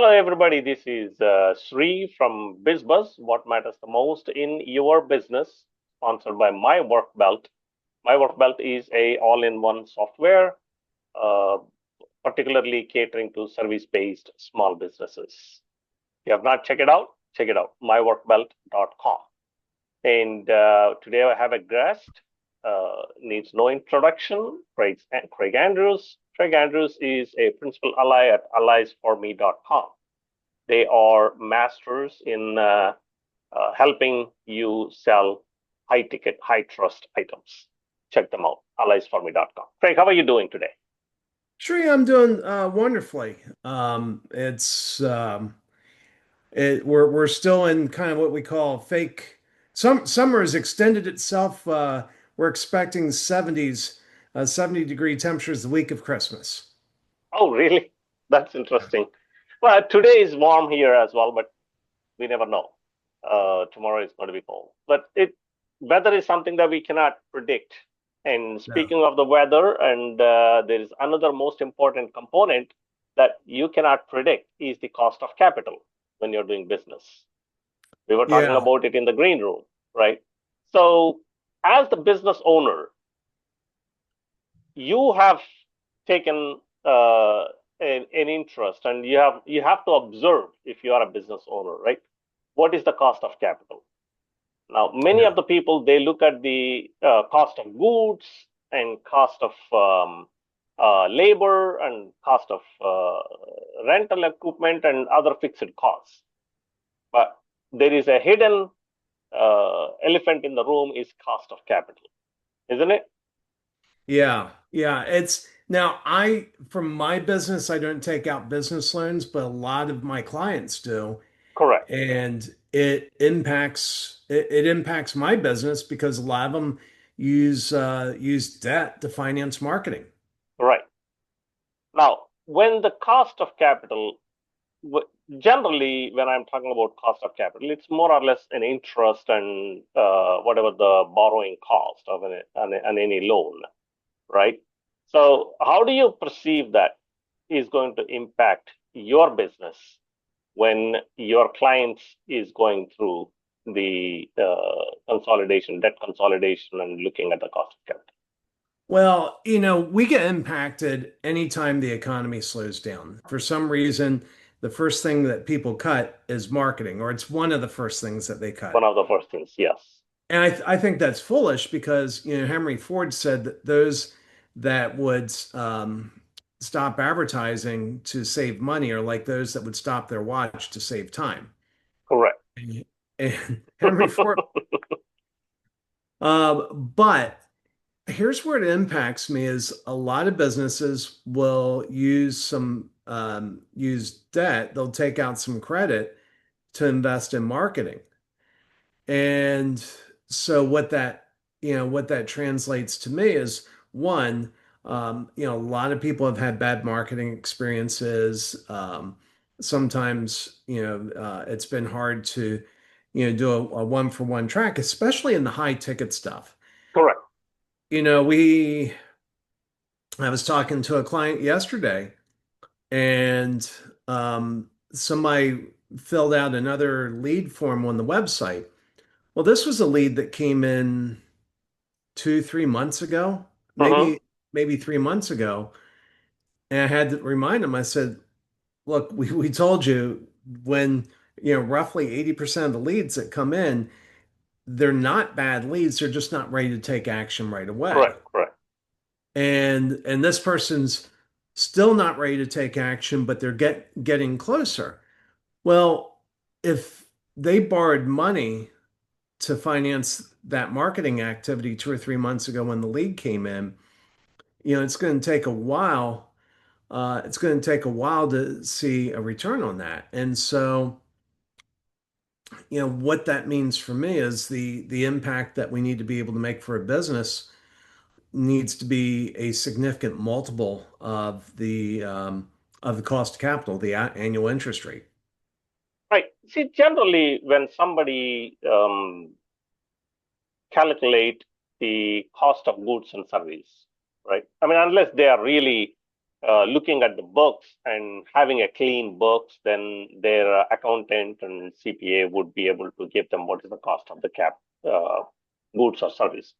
Hello, everybody. This is Sree from BizBuzz, What Matters the Most in Your Business, sponsored by My Work Belt. My Work Belt is a all-in-one software, uh, particularly catering to service-based small businesses. If you have not check it out, myworkbelt.com. And today I have a guest, needs no introduction, Craig Andrews. Craig Andrews is a principal ally at alliesforme.com. They are masters in helping you sell high ticket, high trust items. Check them out, alliesforme.com. Craig, how are you doing today? Sure, I'm doing wonderfully. We're still in kind of what we call fake. Summer has extended itself. We're expecting 70-degree temperatures the week of Christmas. Oh, really? That's interesting. Well, today is warm here as well, but we never know. Tomorrow is going to be cold. But weather is something that we cannot predict. And No. speaking of the weather, and there is another most important component that you cannot predict is the cost of capital when you're doing business. We were talking Yeah. about it in the green room, right? So, as the business owner, you have taken an interest, and you have to observe if you are a business owner, right? What is the cost of capital? Now, many of Yeah. the people they look at the cost of goods and cost of labor and cost of rental equipment and other fixed costs. But there is a hidden elephant in the room is cost of capital, isn't it? Yeah. Yeah. It's now from my business, I don't take out business loans, but a lot of my clients do. Correct. And it impacts my business because a lot of them use debt to finance marketing. Right. Now, when the cost of capital, generally, when I'm talking about cost of capital, it's more or less an interest and whatever the borrowing cost of an any loan, right? So, how do you perceive that is going to impact your business when your clients is going through the consolidation, debt consolidation, and looking at the cost of capital? Well, we get impacted anytime the economy slows down. For some reason, the first thing that people cut is marketing, or it's one of the first things that they One cut. of the first things, yes. And I think that's foolish because, Henry Ford said that those that would stop advertising to save money are like those that would stop their watch to save time. Correct. And Henry Ford, but here's where it impacts me is a lot of businesses will use debt. They'll take out some credit to invest in marketing. And so what that translates to me is one, a lot of people have had bad marketing experiences. Sometimes, it's been hard to, do a one-for-one track, especially in the high ticket stuff. Correct. You know, I was talking to a client yesterday and somebody filled out another lead form on the website. Well, this was a lead that came in 2, 3 months ago, Mm-hmm. maybe 3 months ago. And I had to remind him, I said, look, we told you when, roughly 80% of the leads that come in, they're not bad leads, they're just not ready to take action right away. Correct. Correct. And this person's still not ready to take action, but they're getting closer. Well, if they borrowed money to finance that marketing activity 2 or 3 months ago when the lead came in, it's going to take a while. It's going to take a while to see a return on that. And so, what that means for me is the impact that we need to be able to make for a business needs to be a significant multiple of the cost of capital, the annual interest rate. Right. See, generally, when somebody calculate the cost of goods and service, right? I mean, unless they are really looking at the books and having a clean books, then their accountant and CPA would be able to give them what is the cost of the uh, goods or service.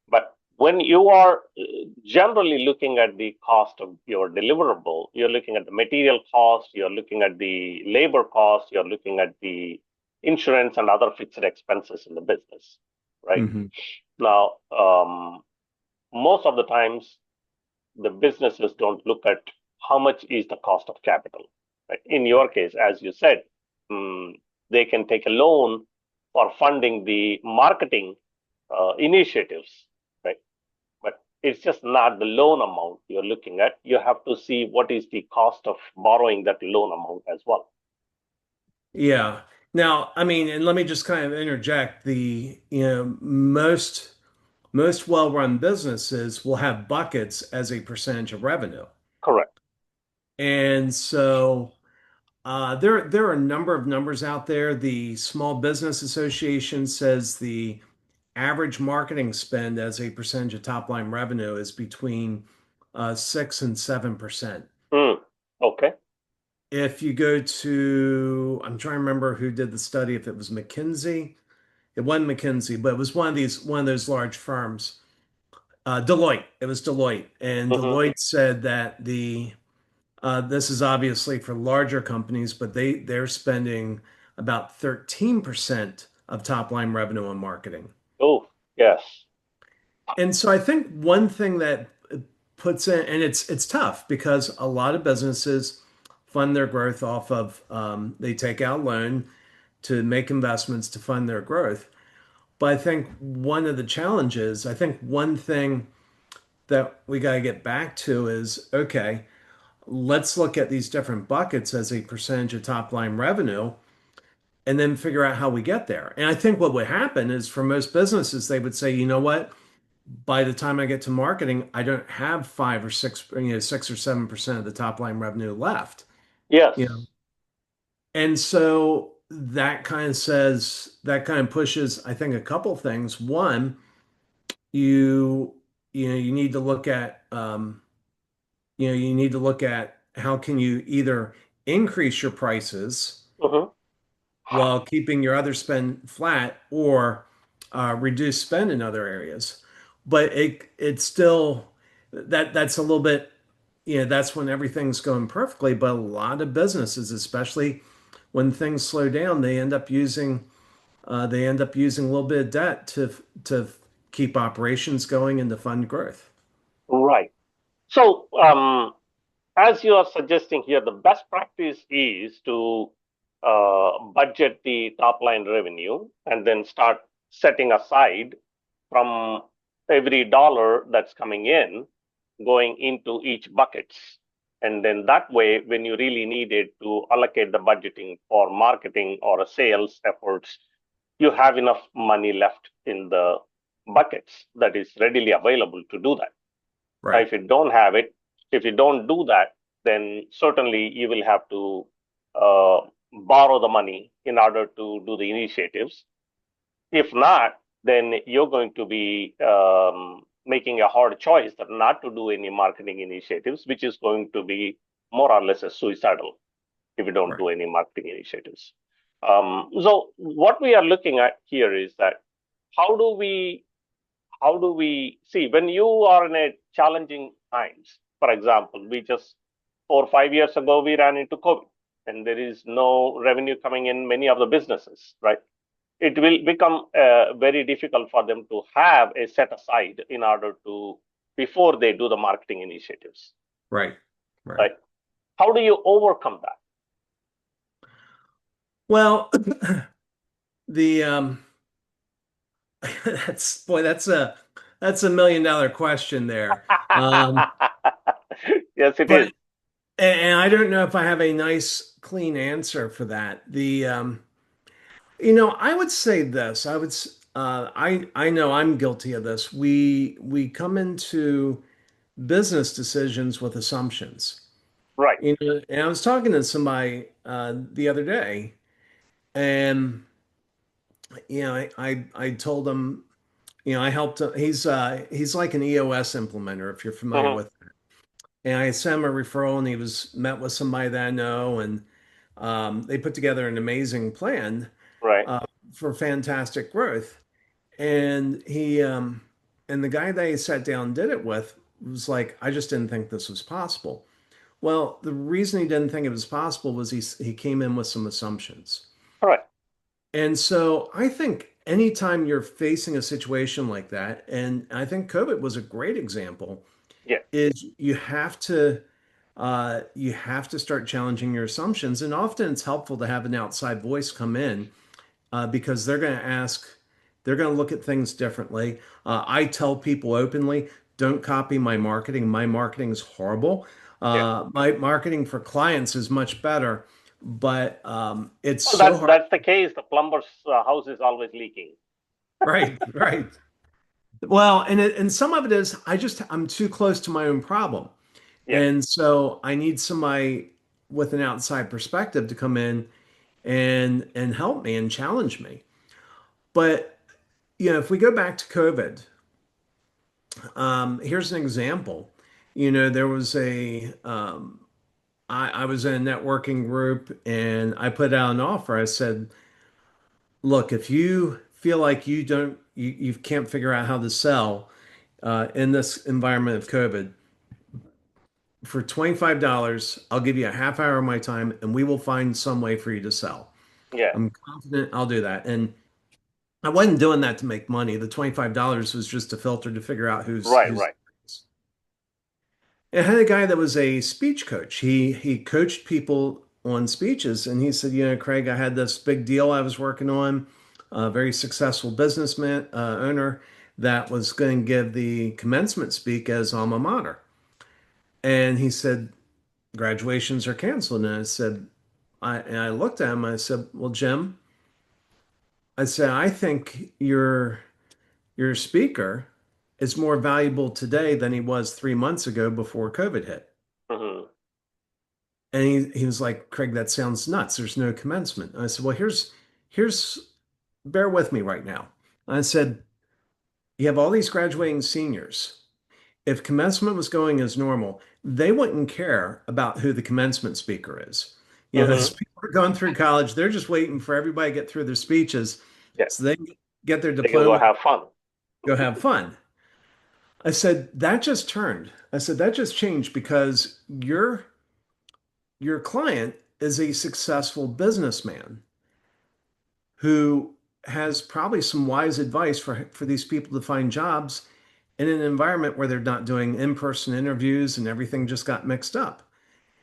But when you are generally looking at the cost of your deliverable, you're looking at the material cost, you're looking at the labor cost, you're looking at the insurance and other fixed expenses in the business, right? Hmm. Now, most of the times, the businesses don't look at how much is the cost of capital. Right? In your case, as you said, um, they can take a loan for funding the marketing initiatives, right? But it's just not the loan amount you're looking at. You have to see what is the cost of borrowing that loan amount as well. Yeah. Now, I mean, and let me just kind of interject most well-run businesses will have buckets as a percentage of revenue. Correct. And so there are a number of numbers out there. The Small Business Association says the average marketing spend as a percentage of top line revenue is between 6 and 7%. Mm, okay. If you go to, I'm trying to remember who did the study, if it was McKinsey. It wasn't McKinsey, but it was one of those large firms. Deloitte. It was Deloitte, and Mm-hmm. Deloitte said that this is obviously for larger companies, but they're spending about 13% of top line revenue on marketing. Oh, yes. And so I think one thing that puts in, and it's tough because a lot of businesses fund their growth off of they take out loan to make investments to fund their growth. But I think one of the challenges, I think one thing that we got to get back to is okay, let's look at these different buckets as a percentage of top line revenue and then figure out how we get there. And I think what would happen is for most businesses, they would say, you know what? By the time I get to marketing, I don't have 5 or 6, 6 or 7% of the top line revenue left. You know, Yes. and so that kind of pushes, I think, a couple things. One, you you need to look at you need to look at how can you either increase your prices Mm-hmm. while keeping your other spend flat or reduce spend in other areas. But it's still that's a little bit, that's when everything's going perfectly. But a lot of businesses, especially when things slow down, they end up using a little bit of debt to keep operations going and to fund growth. Right. So, as you are suggesting here, the best practice is to budget the top line revenue and then start setting aside from every dollar that's coming in, going into each buckets. And then that way, when you really needed to allocate the budgeting for marketing or sales efforts, you have enough money left in the buckets that is readily available to do that. Right. If you don't have it, if you don't do that, then certainly you will have to uh, borrow the money in order to do the initiatives. If not, then you're going to be making a hard choice that not to do any marketing initiatives, which is going to be more or less a suicidal if you don't Right. do any marketing initiatives. So what we are looking at here is that how do we how do we see when you are in a challenging times? For example, we just 4 or 5 years ago we ran into COVID, and there is no revenue coming in many of the businesses, right? It will become very difficult for them to have a set aside in order to before they do the marketing initiatives, Right. Right. right? How do you overcome that? Well, the that's boy, that's a $1 million question there. Um, Yes, it is. but and I don't know if I have a nice clean answer for that. I would say this. I know I'm guilty of this. We come into business decisions with assumptions. Right. And I was talking to somebody the other day, and I told him, I helped him. He's like an EOS implementer, if you're familiar Mm-hmm. with. and I sent him a referral, and he was met with somebody that I know, and they put together an amazing plan Right. uh, for fantastic growth. And and the guy that he sat down and did it with was like, I just didn't think this was possible. Well, the reason he didn't think it was possible was he came in with some assumptions. Correct. And so I think anytime you're facing a situation like that, and I think COVID was a great example, Yeah. is you have to start challenging your assumptions. And often it's helpful to have an outside voice come in because they're going to look at things differently. I tell people openly, don't copy my marketing. My marketing is horrible. Yeah. My marketing for clients is much better, but it's Well, so hard. that's the case. The plumber's house is always leaking. Right, right. Well, and some of it is I'm too close to my own problem. Yeah. And so I need somebody with an outside perspective to come in and help me and challenge me. But if we go back to COVID, here's an example. There was I was in a networking group and I put out an offer. I said, look, if you feel like you can't figure out how to sell in this environment of COVID, for $25, I'll give you a half hour of my time and we will find some way for you to sell. Yeah. I'm confident I'll do that. And I wasn't doing that to make money. The $25 was just a filter to figure out Right. who's. Right. I had a guy that was a speech coach. He coached people on speeches, and he said, Craig, I had this big deal I was working on, a very successful businessman owner that was going to give the commencement speak as alma mater. And he said, graduations are canceled. And I looked at him. I said, well, Jim, I said, I think your speaker is more valuable today than he was 3 months ago before COVID hit. Hmm. And he was like, Craig, that sounds nuts. There's no commencement. And I said, well, here's bear with me right now. And I said, you have all these graduating seniors. If commencement was going as normal, they wouldn't care about who the commencement speaker is. As Hmm. people are going through college, they're just waiting for everybody to get through their speeches Yeah. so they can get their They can go diploma, have fun. go have fun. I said, that just turned. I said, that just changed because your client is a successful businessman who has probably some wise advice for these people to find jobs in an environment where they're not doing in-person interviews and everything just got mixed up.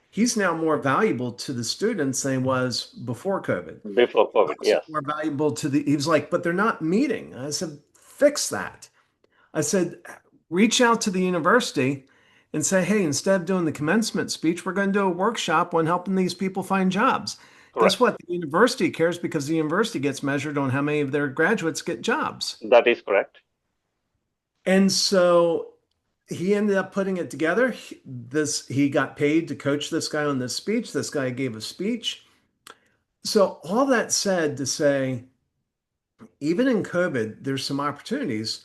He's now more valuable to the students than he was before COVID. Before COVID. Also Yes. more valuable to he was like, but they're not meeting. I said, fix that. I said, reach out to the university and say, hey, instead of doing the commencement speech, we're going to do a workshop on helping these people find jobs. Guess Correct. what? The university cares because the university gets measured on how many of their graduates get jobs. That is correct. And so he ended up putting it together. He got paid to coach this guy on this speech. This guy gave a speech. So all that said to say, even in COVID, there's some opportunities,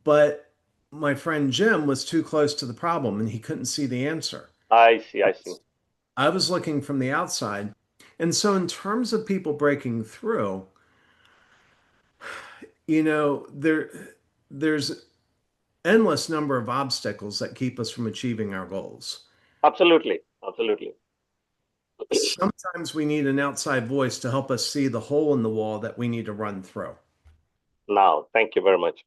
but my friend Jim was too close to the problem and he couldn't see the answer. I see. I see. I was looking from the outside. And so, in terms of people breaking through, there's endless number of obstacles that keep us from achieving our goals. Absolutely. Absolutely. Sometimes we need an outside voice to help us see the hole in the wall that we need to run through. Now, thank you very much.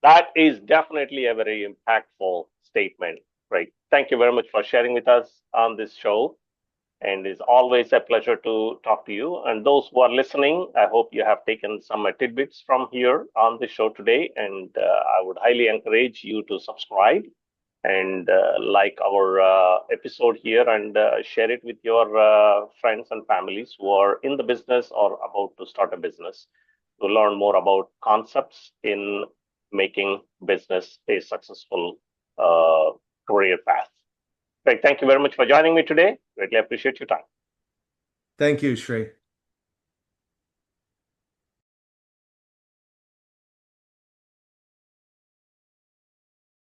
That is definitely a very impactful statement, right? Thank you very much for sharing with us on this show. And it's always a pleasure to talk to you. And those who are listening, I hope you have taken some tidbits from here on the show today. And I would highly encourage you to subscribe and like our episode here and share it with your friends and families who are in the business or about to start a business to learn more about concepts in making business a successful career path. Greg, thank you very much for joining me today. Greatly appreciate your time. Thank you, Sree.